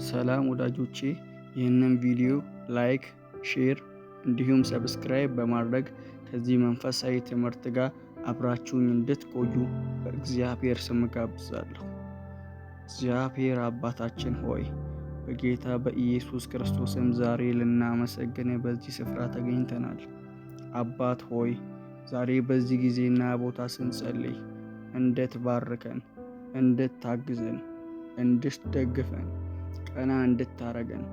ሰላም ወዳጆቼ፣ ይህንን ቪዲዮ ላይክ፣ ሼር እንዲሁም ሰብስክራይብ በማድረግ ከዚህ መንፈሳዊ ትምህርት ጋር አብራችሁኝ እንድትቆዩ በእግዚአብሔር ስም ጋብዛለሁ። እግዚአብሔር አባታችን ሆይ በጌታ በኢየሱስ ክርስቶስም ዛሬ ልናመሰግን በዚህ ስፍራ ተገኝተናል። አባት ሆይ ዛሬ በዚህ ጊዜና ቦታ ስንጸልይ እንድትባርከን፣ እንድታግዘን፣ እንድትደግፈን፣ ቀና እንድታረገን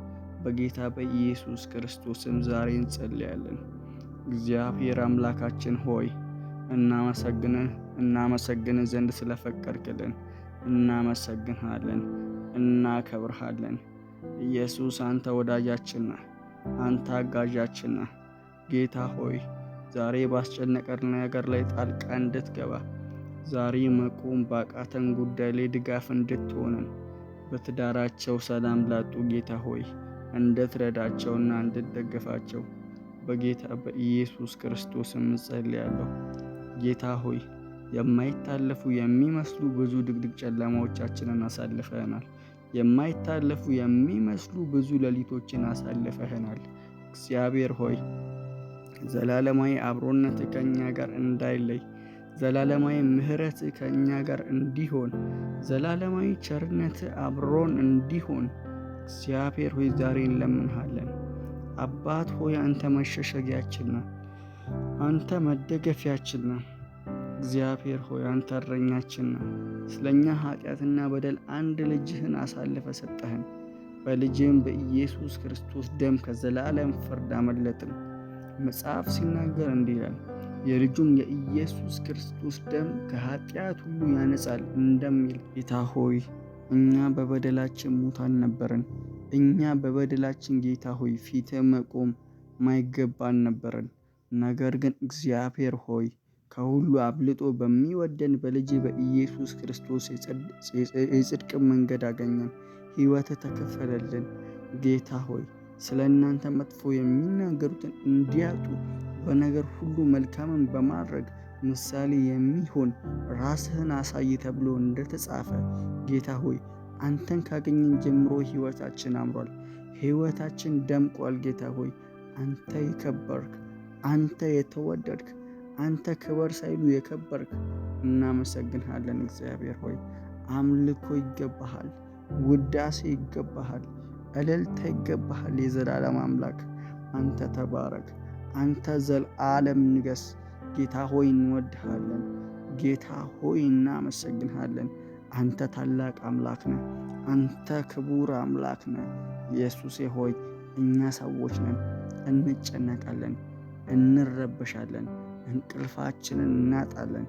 በጌታ በኢየሱስ ክርስቶስም ዛሬ እንጸልያለን። እግዚአብሔር አምላካችን ሆይ እናመሰግንህ ዘንድ ስለፈቀድክልን እናመሰግንሃለን፣ እናከብርሃለን። ኢየሱስ አንተ ወዳጃችን ነህ፣ አንተ አጋዣችን ነህ። ጌታ ሆይ ዛሬ ባስጨነቀን ነገር ላይ ጣልቃ እንድትገባ፣ ዛሬ መቆም ባቃተን ጉዳይ ላይ ድጋፍ እንድትሆነን፣ በትዳራቸው ሰላም ላጡ ጌታ ሆይ እንድትረዳቸውና እንድትደግፋቸው በጌታ በኢየሱስ ክርስቶስም እጸልያለሁ። ጌታ ሆይ የማይታለፉ የሚመስሉ ብዙ ድቅድቅ ጨለማዎቻችንን አሳልፈህናል። የማይታለፉ የሚመስሉ ብዙ ሌሊቶችን አሳልፈህናል። እግዚአብሔር ሆይ ዘላለማዊ አብሮነት ከእኛ ጋር እንዳይለይ፣ ዘላለማዊ ምሕረት ከእኛ ጋር እንዲሆን፣ ዘላለማዊ ቸርነት አብሮን እንዲሆን እግዚአብሔር ሆይ ዛሬ እንለምንሃለን። አባት ሆይ አንተ መሸሸጊያችን ነህ፣ አንተ መደገፊያችን ነህ። እግዚአብሔር ሆይ አንተ እረኛችን ነህ። ስለኛ ኃጢአትና በደል አንድ ልጅህን አሳልፈ ሰጠህን። በልጅህም በኢየሱስ ክርስቶስ ደም ከዘላለም ፍርድ አመለጥን። መጽሐፍ ሲናገር እንዲህ ይላል፣ የልጁም የኢየሱስ ክርስቶስ ደም ከኃጢአት ሁሉ ያነጻል እንደሚል። ጌታ ሆይ እኛ በበደላችን ሙታን ነበርን። እኛ በበደላችን ጌታ ሆይ ፊትህ መቆም ማይገባን ነበርን። ነገር ግን እግዚአብሔር ሆይ ከሁሉ አብልጦ በሚወደን በልጅ በኢየሱስ ክርስቶስ የጽድቅ መንገድ አገኘን። ሕይወትህ ተከፈለልን። ጌታ ሆይ ስለ እናንተ መጥፎ የሚናገሩትን እንዲያጡ በነገር ሁሉ መልካምን በማድረግ ምሳሌ የሚሆን ራስህን አሳይ ተብሎ እንደተጻፈ ጌታ ሆይ አንተን ካገኘን ጀምሮ ሕይወታችን አምሯል፣ ሕይወታችን ደምቋል። ጌታ ሆይ አንተ የከበርክ፣ አንተ የተወደድክ፣ አንተ ክበር ሳይሉ የከበርክ እናመሰግንሃለን። እግዚአብሔር ሆይ አምልኮ ይገባሃል፣ ውዳሴ ይገባሃል፣ እልልታ ይገባሃል። የዘላለም አምላክ አንተ ተባረክ፣ አንተ ዘላለም ንገስ። ጌታ ሆይ እንወድሃለን፣ ጌታ ሆይ እናመሰግንሃለን። አንተ ታላቅ አምላክ ነህ፣ አንተ ክቡር አምላክ ነህ። ኢየሱሴ ሆይ እኛ ሰዎች ነን፣ እንጨነቃለን፣ እንረበሻለን፣ እንቅልፋችንን እናጣለን።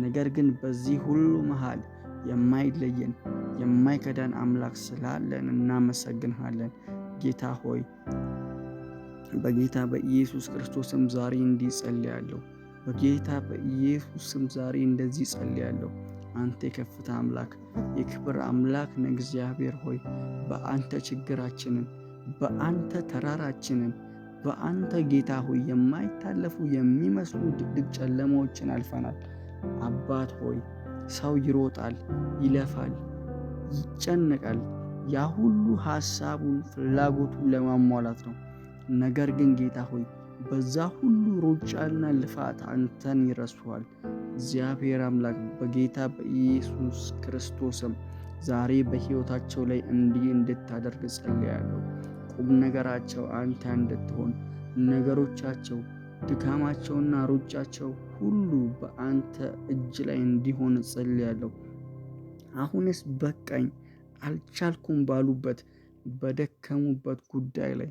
ነገር ግን በዚህ ሁሉ መሃል የማይለየን የማይከዳን አምላክ ስላለን እናመሰግንሃለን። ጌታ ሆይ በጌታ በኢየሱስ ክርስቶስም ዛሬ እንዲህ ጸልያለሁ። በጌታ በኢየሱስ ስም ዛሬ እንደዚህ ጸልያለሁ። አንተ የከፍታ አምላክ የክብር አምላክ ነህ። እግዚአብሔር ሆይ በአንተ ችግራችንን፣ በአንተ ተራራችንን፣ በአንተ ጌታ ሆይ የማይታለፉ የሚመስሉ ድቅድቅ ጨለማዎችን አልፈናል። አባት ሆይ ሰው ይሮጣል፣ ይለፋል፣ ይጨነቃል። ያ ሁሉ ሐሳቡን ፍላጎቱን ለማሟላት ነው። ነገር ግን ጌታ ሆይ በዛ ሁሉ ሩጫና ልፋት አንተን ይረሱሃል። እግዚአብሔር አምላክ በጌታ በኢየሱስ ክርስቶስም ዛሬ በሕይወታቸው ላይ እንዲህ እንድታደርግ ጸልያለሁ። ቁም ነገራቸው አንተ እንድትሆን፣ ነገሮቻቸው፣ ድካማቸውና ሩጫቸው ሁሉ በአንተ እጅ ላይ እንዲሆን ጸልያለሁ። አሁንስ በቃኝ አልቻልኩም ባሉበት በደከሙበት ጉዳይ ላይ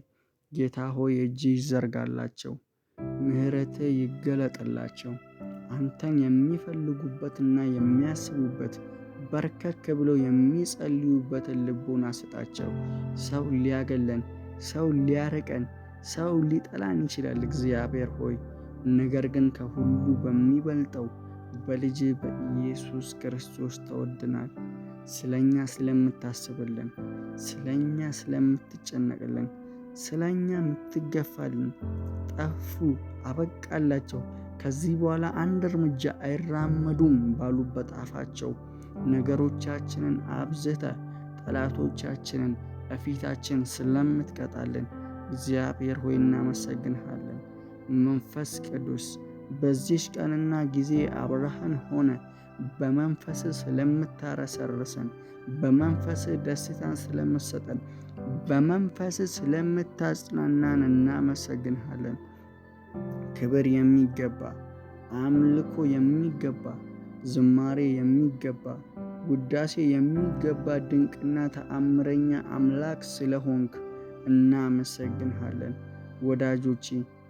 ጌታ ሆይ እጅ ይዘርጋላቸው፣ ምሕረትህ ይገለጥላቸው። አንተን የሚፈልጉበትና የሚያስቡበት በርከክ ብለው የሚጸልዩበትን ልቦና ስጣቸው። ሰው ሊያገለን፣ ሰው ሊያርቀን፣ ሰው ሊጠላን ይችላል እግዚአብሔር ሆይ ነገር ግን ከሁሉ በሚበልጠው በልጅ በኢየሱስ ክርስቶስ ተወድናል። ስለኛ ስለምታስብልን፣ ስለኛ ስለምትጨነቅልን፣ ስለኛ የምትገፋልን፣ ጠፉ አበቃላቸው ከዚህ በኋላ አንድ እርምጃ አይራመዱም ባሉበት አፋቸው ነገሮቻችንን አብዝተ ጠላቶቻችንን በፊታችን ስለምትቀጣልን እግዚአብሔር ሆይ እናመሰግንሃለን። መንፈስ ቅዱስ በዚች ቀንና ጊዜ አብረሃን ሆነ በመንፈስ ስለምታረሰርሰን፣ በመንፈስ ደስታን ስለምትሰጠን፣ በመንፈስ ስለምታጽናናን እናመሰግንሃለን። ክብር የሚገባ አምልኮ የሚገባ ዝማሬ የሚገባ ውዳሴ የሚገባ ድንቅና ተአምረኛ አምላክ ስለሆንክ እናመሰግንሃለን። ወዳጆቼ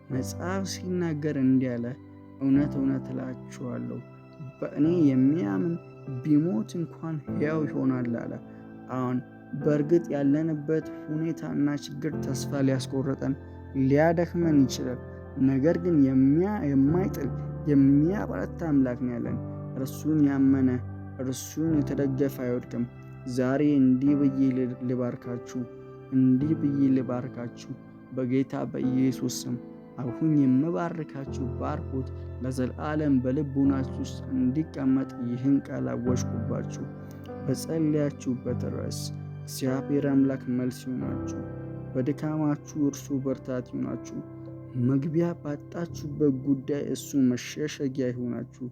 መጽሐፍ ሲናገር እንዲህ አለ፣ እውነት እውነት እላችኋለሁ በእኔ የሚያምን ቢሞት እንኳን ሕያው ይሆናል አለ። አሁን በእርግጥ ያለንበት ሁኔታና ችግር ተስፋ ሊያስቆርጠን ሊያደክመን ይችላል። ነገር ግን የማይጥል የሚያበረታ አምላክ ነው ያለን። እርሱን ያመነ እርሱን የተደገፈ አይወድቅም። ዛሬ እንዲህ ብዬ ልባርካችሁ በጌታ በኢየሱስ ስም። አሁን የምባርካችሁ ባርኮት ለዘላለም በልቡናችሁ ውስጥ እንዲቀመጥ ይህን ቃል አወጅኩባችሁ። በጸለያችሁበት ርዕስ እግዚአብሔር አምላክ መልስ ይሆናችሁ። በድካማችሁ እርሱ ብርታት ይሆናችሁ። መግቢያ ባጣችሁበት ጉዳይ እሱ መሸሸጊያ ይሆናችሁ።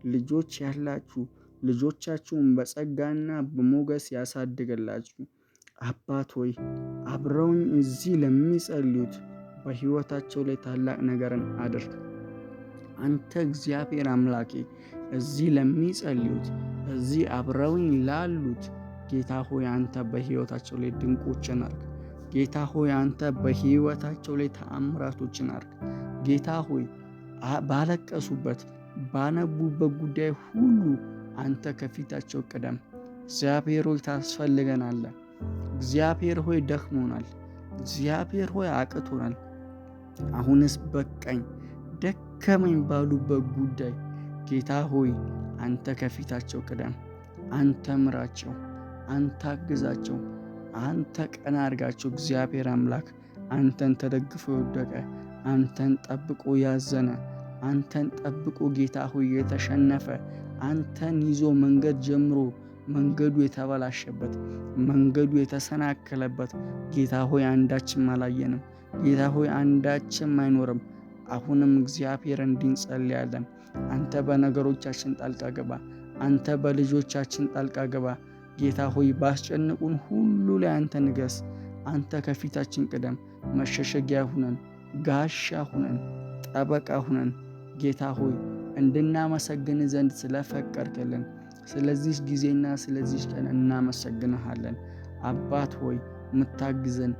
ልጆች ያላችሁ ልጆቻችሁን በጸጋና በሞገስ ያሳድገላችሁ። አባት ሆይ አብረውኝ እዚህ ለሚጸልዩት በሕይወታቸው ላይ ታላቅ ነገርን አድርግ። አንተ እግዚአብሔር አምላኬ እዚህ ለሚጸልዩት እዚህ አብረውኝ ላሉት ጌታ ሆይ አንተ በሕይወታቸው ላይ ድንቆችን አድርግ። ጌታ ሆይ አንተ በሕይወታቸው ላይ ተአምራቶችን አድርግ። ጌታ ሆይ ባለቀሱበት ባነቡበት ጉዳይ ሁሉ አንተ ከፊታቸው ቅደም። እግዚአብሔር ሆይ ታስፈልገናለህ። እግዚአብሔር ሆይ ደክሞናል። እግዚአብሔር ሆይ አቅቶናል። አሁንስ በቃኝ ደከመኝ ባሉበት ጉዳይ ጌታ ሆይ አንተ ከፊታቸው ቅደም። አንተ ምራቸው፣ አንተ አግዛቸው፣ አንተ ቀና አድርጋቸው። እግዚአብሔር አምላክ አንተን ተደግፎ የወደቀ አንተን ጠብቆ ያዘነ አንተን ጠብቆ ጌታ ሆይ የተሸነፈ አንተን ይዞ መንገድ ጀምሮ መንገዱ የተበላሸበት መንገዱ የተሰናከለበት ጌታ ሆይ አንዳችም አላየንም። ጌታ ሆይ አንዳችም አይኖርም። አሁንም እግዚአብሔር እንድንጸልያለን። አንተ በነገሮቻችን ጣልቃ ገባ። አንተ በልጆቻችን ጣልቃ ገባ። ጌታ ሆይ ባስጨንቁን ሁሉ ላይ አንተ ንገስ። አንተ ከፊታችን ቅደም። መሸሸጊያ ሁነን፣ ጋሻ ሁነን፣ ጠበቃ ሁነን። ጌታ ሆይ እንድናመሰግን ዘንድ ስለፈቀድክልን ስለዚህ ጊዜና ስለዚህ ቀን እናመሰግንሃለን። አባት ሆይ ምታግዘን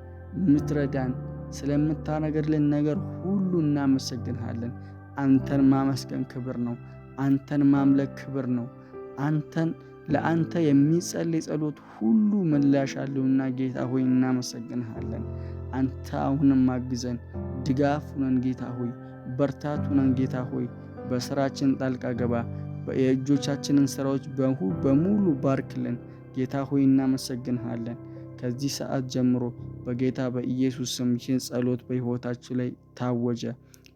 ምትረዳን ስለምታነገርልን ነገር ሁሉ እናመሰግንሃለን። አንተን ማመስገን ክብር ነው። አንተን ማምለክ ክብር ነው። ለአንተ የሚጸልይ ጸሎት ሁሉ ምላሽ አለውና ጌታ ሆይ እናመሰግንሃለን። አንተ አሁንም አግዘን፣ ድጋፍ ሁነን ጌታ ሆይ፣ በርታት ሁነን ጌታ ሆይ። በስራችን ጣልቃ ገባ። የእጆቻችንን ስራዎች በሙሉ ባርክልን ጌታ ሆይ እናመሰግንሃለን። ከዚህ ሰዓት ጀምሮ በጌታ በኢየሱስ ስም ይህን ጸሎት በሕይወታችሁ ላይ ታወጀ።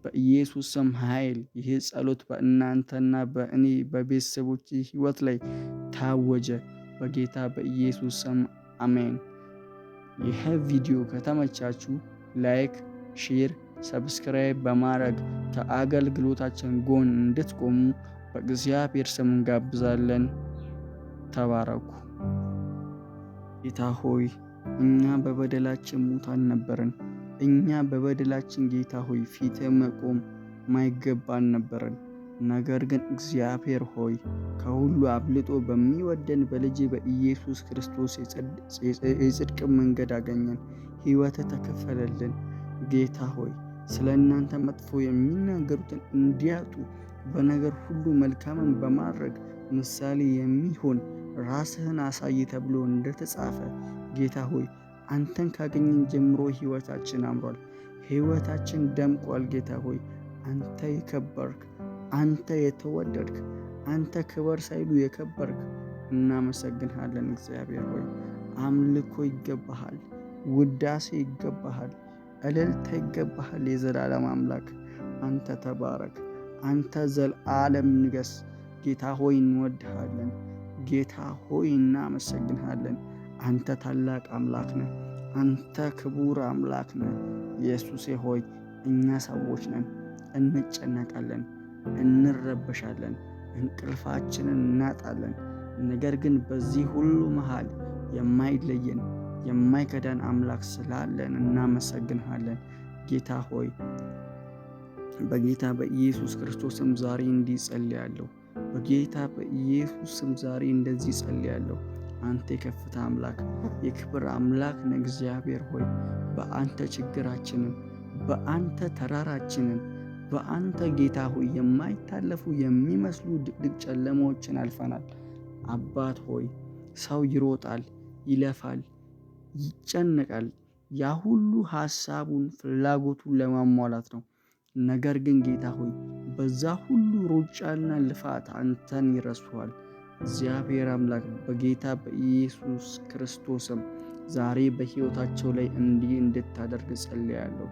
በኢየሱስ ስም ኃይል ይህ ጸሎት በእናንተና በእኔ በቤተሰቦች ሕይወት ላይ ታወጀ። በጌታ በኢየሱስ ስም አሜን። ይህ ቪዲዮ ከተመቻችሁ ላይክ፣ ሼር፣ ሰብስክራይብ በማድረግ ከአገልግሎታችን ጎን እንድትቆሙ በእግዚአብሔር ስም እንጋብዛለን። ተባረኩ። ጌታ ሆይ እኛ በበደላችን ሙታን ነበርን። እኛ በበደላችን ጌታ ሆይ ፊት መቆም ማይገባን ነበርን። ነገር ግን እግዚአብሔር ሆይ ከሁሉ አብልጦ በሚወደን በልጅ በኢየሱስ ክርስቶስ የጽድቅ መንገድ አገኘን። ሕይወት ተከፈለልን። ጌታ ሆይ ስለ እናንተ መጥፎ የሚናገሩትን እንዲያጡ በነገር ሁሉ መልካምን በማድረግ ምሳሌ የሚሆን ራስህን አሳይ ተብሎ እንደተጻፈ ጌታ ሆይ አንተን ካገኘን ጀምሮ ሕይወታችን አምሯል። ሕይወታችን ደምቋል። ጌታ ሆይ አንተ የከበርክ፣ አንተ የተወደድክ፣ አንተ ክበር ሳይሉ የከበርክ እናመሰግንሃለን። እግዚአብሔር ሆይ አምልኮ ይገባሃል፣ ውዳሴ ይገባሃል፣ እልልታ ይገባሃል። የዘላለም አምላክ አንተ ተባረክ። አንተ ዘላለም ንገስ። ጌታ ሆይ እንወድሃለን። ጌታ ሆይ እናመሰግንሃለን። አንተ ታላቅ አምላክ ነህ። አንተ ክቡር አምላክ ነህ። ኢየሱሴ ሆይ እኛ ሰዎች ነን፣ እንጨነቃለን፣ እንረበሻለን፣ እንቅልፋችንን እናጣለን። ነገር ግን በዚህ ሁሉ መሃል የማይለየን የማይከዳን አምላክ ስላለን እናመሰግንሃለን። ጌታ ሆይ በጌታ በኢየሱስ ክርስቶስም ዛሬ እንዲህ ጸልያለሁ። በጌታ በኢየሱስ ስም ዛሬ እንደዚህ ጸልያለሁ። አንተ የከፍታ አምላክ የክብር አምላክ ነህ። እግዚአብሔር ሆይ በአንተ ችግራችንን፣ በአንተ ተራራችንን፣ በአንተ ጌታ ሆይ የማይታለፉ የሚመስሉ ድቅድቅ ጨለማዎችን አልፈናል። አባት ሆይ ሰው ይሮጣል፣ ይለፋል፣ ይጨነቃል። ያ ሁሉ ሐሳቡን ፍላጎቱን ለማሟላት ነው። ነገር ግን ጌታ ሆይ በዛ ሁሉ ሩጫና ልፋት አንተን ይረሱሃል። እግዚአብሔር አምላክ በጌታ በኢየሱስ ክርስቶስም ዛሬ በሕይወታቸው ላይ እንዲህ እንድታደርግ ጸልያለሁ።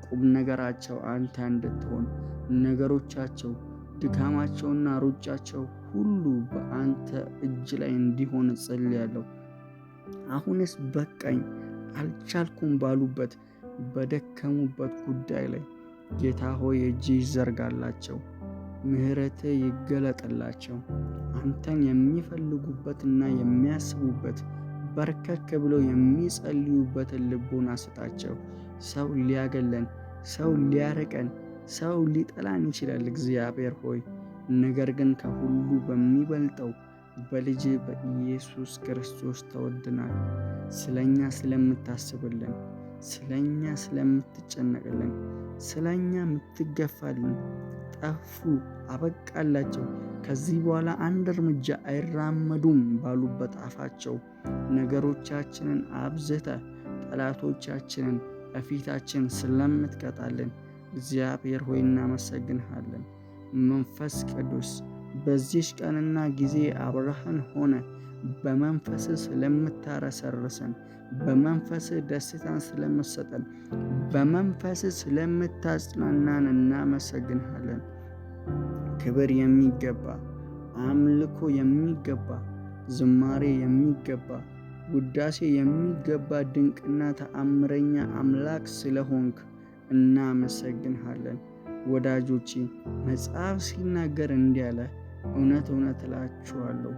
ቁም ነገራቸው አንተ እንድትሆን፣ ነገሮቻቸው፣ ድካማቸውና ሩጫቸው ሁሉ በአንተ እጅ ላይ እንዲሆን ጸልያለሁ። አሁንስ በቃኝ አልቻልኩም ባሉበት በደከሙበት ጉዳይ ላይ ጌታ ሆይ እጅ ይዘርጋላቸው፣ ምሕረት ይገለጥላቸው። አንተን የሚፈልጉበትና የሚያስቡበት በርከክ ብለው የሚጸልዩበትን ልቦና ስጣቸው። ሰው ሊያገለን፣ ሰው ሊያርቀን፣ ሰው ሊጠላን ይችላል እግዚአብሔር ሆይ፣ ነገር ግን ከሁሉ በሚበልጠው በልጅ በኢየሱስ ክርስቶስ ተወድናል። ስለኛ ስለምታስብልን፣ ስለኛ ስለምትጨነቅልን፣ ስለኛ የምትገፋልን። ጠፉ፣ አበቃላቸው፣ ከዚህ በኋላ አንድ እርምጃ አይራመዱም ባሉበት አፋቸው ነገሮቻችንን አብዝተ ጠላቶቻችንን በፊታችን ስለምትቀጣልን እግዚአብሔር ሆይ እናመሰግንሃለን። መንፈስ ቅዱስ በዚች ቀንና ጊዜ አብረህን ሆነ በመንፈስህ ስለምታረሰርሰን፣ በመንፈስህ ደስታን ስለምትሰጠን፣ በመንፈስህ ስለምታጽናናን እናመሰግንሃለን። ክብር የሚገባ አምልኮ የሚገባ ዝማሬ የሚገባ ውዳሴ የሚገባ ድንቅና ተአምረኛ አምላክ ስለሆንክ እናመሰግንሃለን። ወዳጆቼ መጽሐፍ ሲናገር እንዲህ አለ፣ እውነት እውነት እላችኋለሁ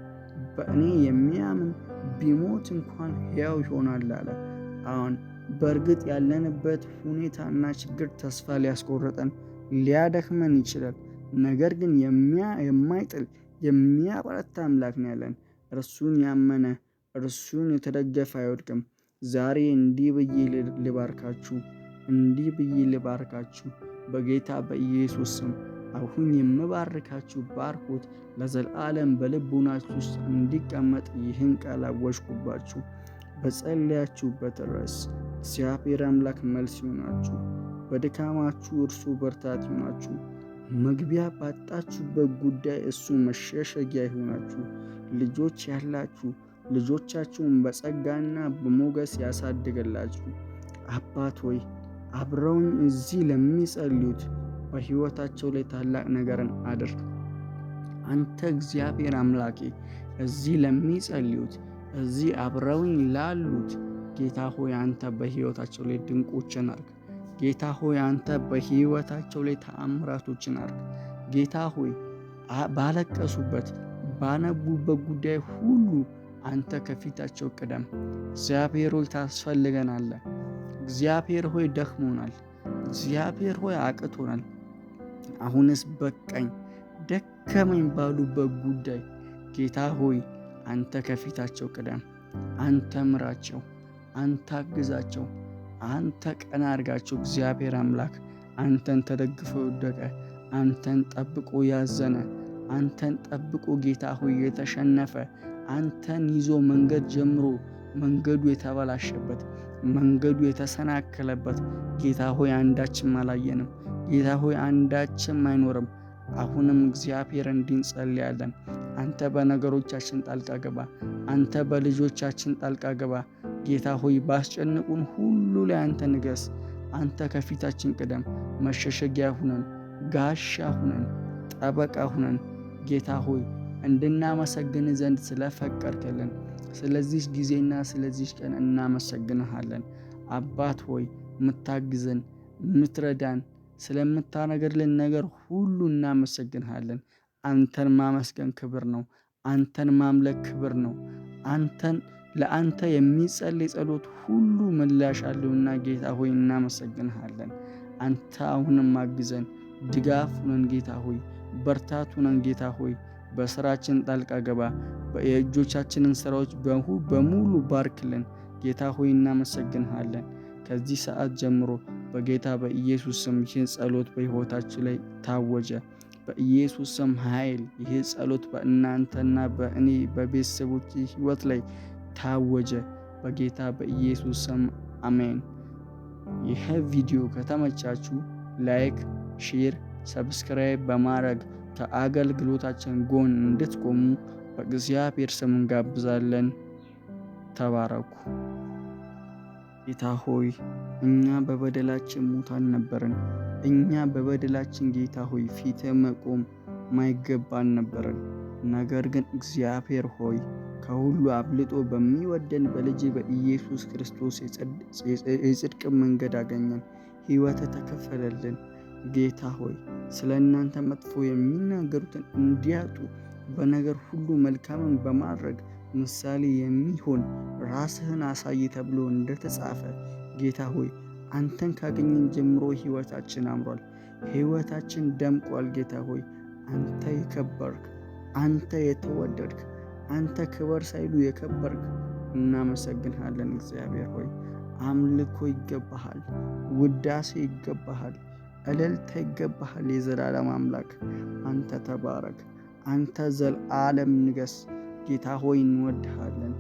በእኔ የሚያምን ቢሞት እንኳን ሕያው ይሆናል አለ። አሁን በእርግጥ ያለንበት ሁኔታና ችግር ተስፋ ሊያስቆርጠን ሊያደክመን ይችላል። ነገር ግን የማይጥል የሚያበረታ አምላክ ነው ያለን። እርሱን ያመነ እርሱን የተደገፈ አይወድቅም። ዛሬ እንዲህ ብዬ ልባርካችሁ፣ እንዲህ ብዬ ልባርካችሁ በጌታ በኢየሱስ ስም። አሁን የምባርካችሁ ባርኮት ለዘላለም በልቡናችሁ ውስጥ እንዲቀመጥ ይህን ቃል አወጅኩባችሁ። በጸለያችሁበት ርዕስ እግዚአብሔር አምላክ መልስ ይሆናችሁ። በድካማችሁ እርሱ ብርታት ይሆናችሁ። መግቢያ ባጣችሁበት ጉዳይ እሱ መሸሸጊያ ይሆናችሁ። ልጆች ያላችሁ ልጆቻችሁን በጸጋና በሞገስ ያሳድግላችሁ። አባት ሆይ አብረውኝ እዚህ ለሚጸልዩት በሕይወታቸው ላይ ታላቅ ነገርን አድርግ። አንተ እግዚአብሔር አምላኬ እዚህ ለሚጸልዩት እዚህ አብረውኝ ላሉት ጌታ ሆይ አንተ በሕይወታቸው ላይ ድንቆችን አድርግ። ጌታ ሆይ አንተ በሕይወታቸው ላይ ተአምራቶችን አድርግ። ጌታ ሆይ ባለቀሱበት ባነቡበት ጉዳይ ሁሉ አንተ ከፊታቸው ቅደም። እግዚአብሔር ሆይ ታስፈልገናለህ። እግዚአብሔር ሆይ ደክሞናል። እግዚአብሔር ሆይ አቅቶናል። አሁንስ በቃኝ ደከመኝ ባሉበት ጉዳይ ጌታ ሆይ አንተ ከፊታቸው ቅደም። አንተ ምራቸው፣ አንተ አግዛቸው፣ አንተ ቀና አድርጋቸው። እግዚአብሔር አምላክ አንተን ተደግፎ የወደቀ አንተን ጠብቆ ያዘነ አንተን ጠብቆ ጌታ ሆይ የተሸነፈ አንተን ይዞ መንገድ ጀምሮ መንገዱ የተበላሸበት መንገዱ የተሰናከለበት ጌታ ሆይ አንዳችም አላየንም። ጌታ ሆይ አንዳችም አይኖርም። አሁንም እግዚአብሔር እንድንጸልያለን። አንተ በነገሮቻችን ጣልቃ ገባ። አንተ በልጆቻችን ጣልቃ ገባ። ጌታ ሆይ ባስጨንቁን ሁሉ ላይ አንተ ንገስ። አንተ ከፊታችን ቅደም። መሸሸጊያ ሁነን፣ ጋሻ ሁነን፣ ጠበቃ ሁነን ጌታ ሆይ እንድናመሰግን ዘንድ ስለፈቀድክልን ስለዚህ ጊዜና ስለዚህ ቀን እናመሰግንሃለን። አባት ሆይ የምታግዘን የምትረዳን ስለምታነገርልን ነገር ሁሉ እናመሰግንሃለን። አንተን ማመስገን ክብር ነው። አንተን ማምለክ ክብር ነው። ለአንተ የሚጸልይ ጸሎት ሁሉ ምላሽ አለውና ጌታ ሆይ እናመሰግንሃለን። አንተ አሁንም አግዘን፣ ድጋፍ ሁነን ጌታ ሆይ፣ በርታት ሁነን ጌታ ሆይ። በስራችን ጣልቃ ገባ። የእጆቻችንን ስራዎች በሙሉ ባርክልን ጌታ ሆይ እናመሰግንሃለን። ከዚህ ሰዓት ጀምሮ በጌታ በኢየሱስ ስም ይህ ጸሎት በሕይወታችን ላይ ታወጀ። በኢየሱስ ስም ኃይል ይህ ጸሎት በእናንተና በእኔ በቤተሰቦች ሕይወት ላይ ታወጀ። በጌታ በኢየሱስ ስም አሜን። ይህ ቪዲዮ ከተመቻችሁ ላይክ፣ ሼር፣ ሰብስክራይብ በማድረግ ከአገልግሎታችን ጎን እንድትቆሙ በእግዚአብሔር ስም እንጋብዛለን። ተባረኩ። ጌታ ሆይ እኛ በበደላችን ሙታን ነበርን። እኛ በበደላችን ጌታ ሆይ ፊት መቆም ማይገባን ነበርን። ነገር ግን እግዚአብሔር ሆይ ከሁሉ አብልጦ በሚወደን በልጅ በኢየሱስ ክርስቶስ የጽድቅ መንገድ አገኘን። ሕይወት ተከፈለልን። ጌታ ሆይ ስለ እናንተ መጥፎ የሚናገሩትን እንዲያጡ በነገር ሁሉ መልካምን በማድረግ ምሳሌ የሚሆን ራስህን አሳይ ተብሎ እንደተጻፈ ጌታ ሆይ አንተን ካገኘን ጀምሮ ሕይወታችን አምሯል። ሕይወታችን ደምቋል። ጌታ ሆይ አንተ የከበርክ፣ አንተ የተወደድክ፣ አንተ ክበር ሳይሉ የከበርክ እናመሰግንሃለን። እግዚአብሔር ሆይ አምልኮ ይገባሃል፣ ውዳሴ ይገባሃል፣ እልልታ ይገባሃል። የዘላለም አምላክ አንተ ተባረክ፣ አንተ ዘላለም ንገስ። ጌታ ሆይ እንወድሃለን።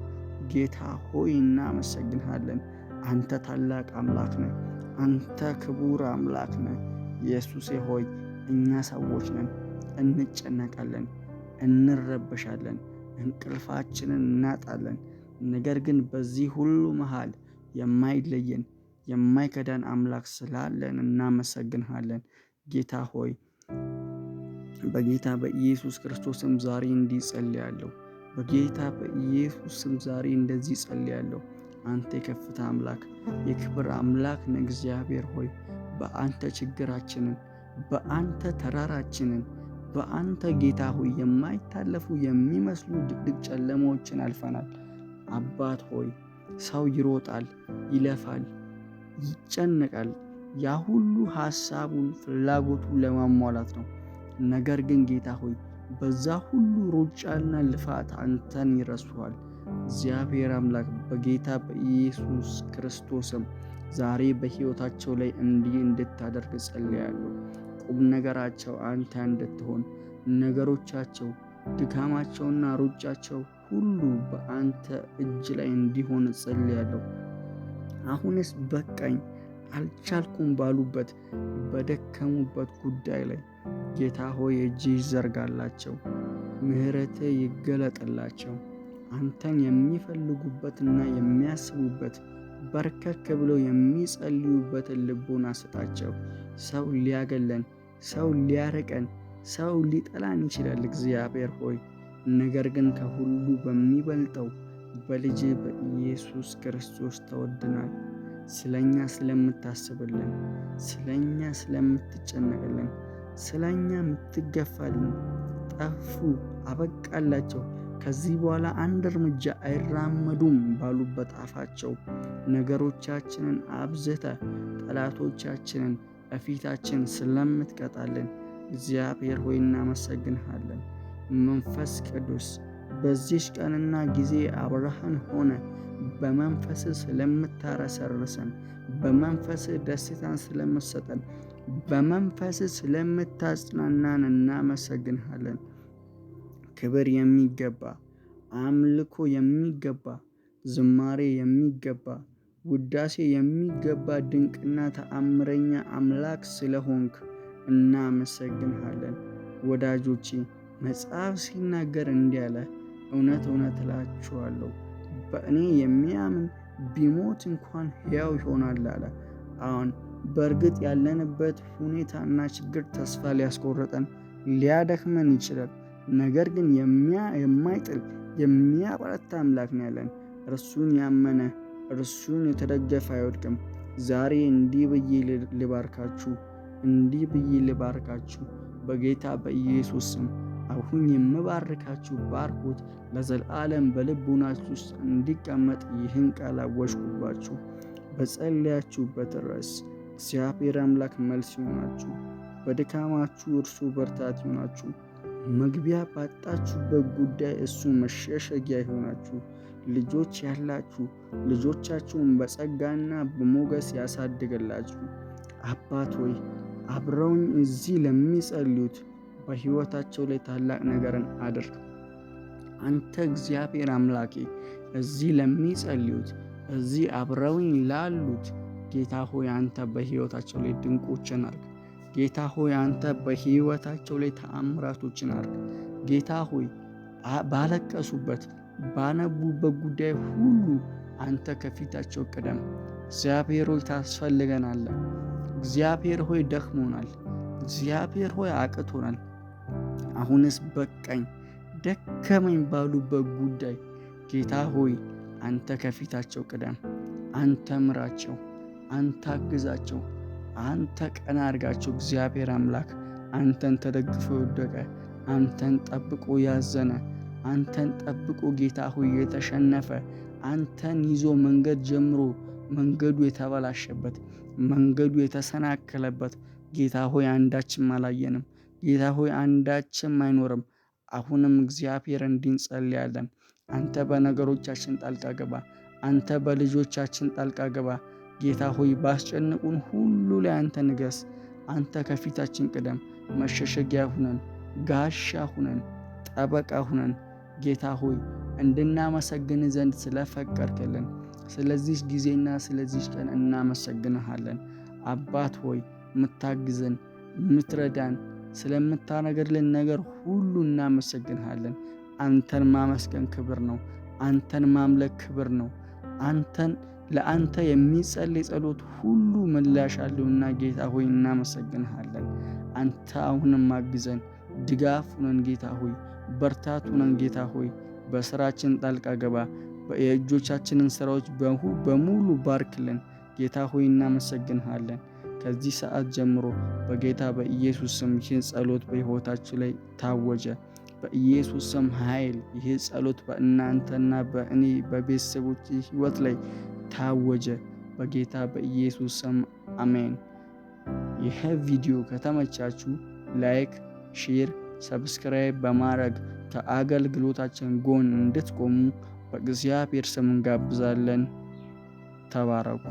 ጌታ ሆይ እናመሰግንሃለን። አንተ ታላቅ አምላክ ነህ። አንተ ክቡር አምላክ ነህ። ኢየሱሴ ሆይ እኛ ሰዎች ነን፣ እንጨነቃለን፣ እንረበሻለን፣ እንቅልፋችንን እናጣለን። ነገር ግን በዚህ ሁሉ መሃል የማይለየን የማይከዳን አምላክ ስላለን እናመሰግንሃለን። ጌታ ሆይ በጌታ በኢየሱስ ክርስቶስም ዛሬ እንዲህ ጸልያለሁ። በጌታ በኢየሱስ ስም ዛሬ እንደዚህ ጸልያለሁ። አንተ የከፍታ አምላክ የክብር አምላክ ነህ። እግዚአብሔር ሆይ በአንተ ችግራችንን፣ በአንተ ተራራችንን፣ በአንተ ጌታ ሆይ የማይታለፉ የሚመስሉ ድቅድቅ ጨለማዎችን አልፈናል። አባት ሆይ ሰው ይሮጣል፣ ይለፋል፣ ይጨነቃል። ያ ሁሉ ሐሳቡን ፍላጎቱን ለማሟላት ነው። ነገር ግን ጌታ ሆይ በዛ ሁሉ ሩጫና ልፋት አንተን ይረሱሃል። እግዚአብሔር አምላክ በጌታ በኢየሱስ ክርስቶስም ዛሬ በሕይወታቸው ላይ እንዲህ እንድታደርግ ጸልያለሁ። ቁም ነገራቸው አንተ እንድትሆን፣ ነገሮቻቸው፣ ድካማቸውና ሩጫቸው ሁሉ በአንተ እጅ ላይ እንዲሆን ጸልያለሁ። አሁንስ በቃኝ አልቻልኩም ባሉበት በደከሙበት ጉዳይ ላይ ጌታ ሆይ እጅህ ይዘርጋላቸው፣ ምሕረትህ ይገለጥላቸው። አንተን የሚፈልጉበትና የሚያስቡበት በርከክ ብለው የሚጸልዩበትን ልቦና ስጣቸው። ሰው ሊያገለን፣ ሰው ሊያርቀን፣ ሰው ሊጠላን ይችላል እግዚአብሔር ሆይ ነገር ግን ከሁሉ በሚበልጠው በልጅ በኢየሱስ ክርስቶስ ተወድናል። ስለኛ ስለምታስብልን፣ ስለኛ ስለምትጨነቅልን፣ ስለኛ የምትገፋልን፣ ጠፉ አበቃላቸው ከዚህ በኋላ አንድ እርምጃ አይራመዱም ባሉበት አፋቸው ነገሮቻችንን አብዝተ ጠላቶቻችንን እፊታችን ስለምትቀጣልን እግዚአብሔር ሆይ እናመሰግንሃለን። መንፈስ ቅዱስ በዚች ቀንና ጊዜ አብረሃን ሆነ በመንፈስ ስለምታረሰርሰን፣ በመንፈስ ደስታን ስለምትሰጠን፣ በመንፈስ ስለምታጽናናን እናመሰግንሃለን። ክብር የሚገባ አምልኮ የሚገባ ዝማሬ የሚገባ ውዳሴ የሚገባ ድንቅና ተአምረኛ አምላክ ስለሆንክ እናመሰግንሃለን። ወዳጆቼ መጽሐፍ ሲናገር እንዲህ አለ፣ እውነት እውነት እላችኋለሁ በእኔ የሚያምን ቢሞት እንኳን ሕያው ይሆናል አለ። አሁን በእርግጥ ያለንበት ሁኔታና ችግር ተስፋ ሊያስቆርጠን ሊያደክመን ይችላል። ነገር ግን የማይጥል የሚያበረታ አምላክ ነው ያለን። እርሱን ያመነ እርሱን የተደገፈ አይወድቅም። ዛሬ እንዲህ ብዬ ልባርካችሁ በጌታ በኢየሱስ ስም። አሁን የምባርካችሁ ባርኮት ለዘላለም በልቡናችሁ ውስጥ እንዲቀመጥ ይህን ቃል አወጅኩባችሁ። በጸለያችሁበት ርዕስ እግዚአብሔር አምላክ መልስ ይሆናችሁ። በድካማችሁ እርሱ ብርታት ይሆናችሁ። መግቢያ ባጣችሁበት ጉዳይ እሱ መሸሸጊያ ይሆናችሁ። ልጆች ያላችሁ ልጆቻችሁን በጸጋና በሞገስ ያሳድግላችሁ። አባት ሆይ አብረውኝ እዚህ ለሚጸልዩት በሕይወታቸው ላይ ታላቅ ነገርን አድርግ። አንተ እግዚአብሔር አምላኬ እዚህ ለሚጸልዩት እዚህ አብረውኝ ላሉት ጌታ ሆይ አንተ በሕይወታቸው ላይ ድንቆችን አድርግ። ጌታ ሆይ አንተ በሕይወታቸው ላይ ተአምራቶችን አድርግ። ጌታ ሆይ ባለቀሱበት ባነቡበት ጉዳይ ሁሉ አንተ ከፊታቸው ቅደም። እግዚአብሔር ሆይ ታስፈልገናለህ። እግዚአብሔር ሆይ ደክሞናል። እግዚአብሔር ሆይ አቅቶናል። አሁንስ በቃኝ ደከመኝ ባሉበት ጉዳይ ጌታ ሆይ አንተ ከፊታቸው ቅደም። አንተ ምራቸው፣ አንተ አግዛቸው፣ አንተ ቀና አድርጋቸው። እግዚአብሔር አምላክ አንተን ተደግፎ የወደቀ አንተን ጠብቆ ያዘነ አንተን ጠብቆ ጌታ ሆይ የተሸነፈ አንተን ይዞ መንገድ ጀምሮ መንገዱ የተበላሸበት መንገዱ የተሰናከለበት ጌታ ሆይ አንዳችም አላየንም። ጌታ ሆይ አንዳችም አይኖርም። አሁንም እግዚአብሔር እንጸልያለን። አንተ በነገሮቻችን ጣልቃ ገባ። አንተ በልጆቻችን ጣልቃ ገባ። ጌታ ሆይ ባስጨነቁን ሁሉ ላይ አንተ ንገስ። አንተ ከፊታችን ቅደም። መሸሸጊያ ሁነን፣ ጋሻ ሁነን፣ ጠበቃ ሁነን ጌታ ሆይ እንድናመሰግን ዘንድ ስለፈቀድክልን ስለዚህ ጊዜና ስለዚህ ቀን እናመሰግንሃለን። አባት ሆይ ምታግዘን ምትረዳን ስለምታነገርልን ነገር ሁሉ እናመሰግንሃለን። አንተን ማመስገን ክብር ነው። አንተን ማምለክ ክብር ነው። ለአንተ የሚጸልይ ጸሎት ሁሉ ምላሽ አለውና ጌታ ሆይ እናመሰግንሃለን። አንተ አሁንም አግዘን፣ ድጋፍ ሁነን ጌታ ሆይ በርታት ሁነን ጌታ ሆይ በስራችን ጣልቃ ገባ። የእጆቻችንን ስራዎች በሙሉ ባርክልን ጌታ ሆይ እናመሰግንሃለን። ከዚህ ሰዓት ጀምሮ በጌታ በኢየሱስ ስም ይህን ጸሎት በሕይወታችሁ ላይ ታወጀ። በኢየሱስ ስም ኃይል ይህ ጸሎት በእናንተና በእኔ በቤተሰቦች ሕይወት ላይ ታወጀ። በጌታ በኢየሱስ ስም አሜን። ይህ ቪዲዮ ከተመቻችሁ ላይክ፣ ሼር፣ ሰብስክራይብ በማድረግ ከአገልግሎታችን ጎን እንድትቆሙ በእግዚአብሔር ስም እንጋብዛለን። ተባረኩ።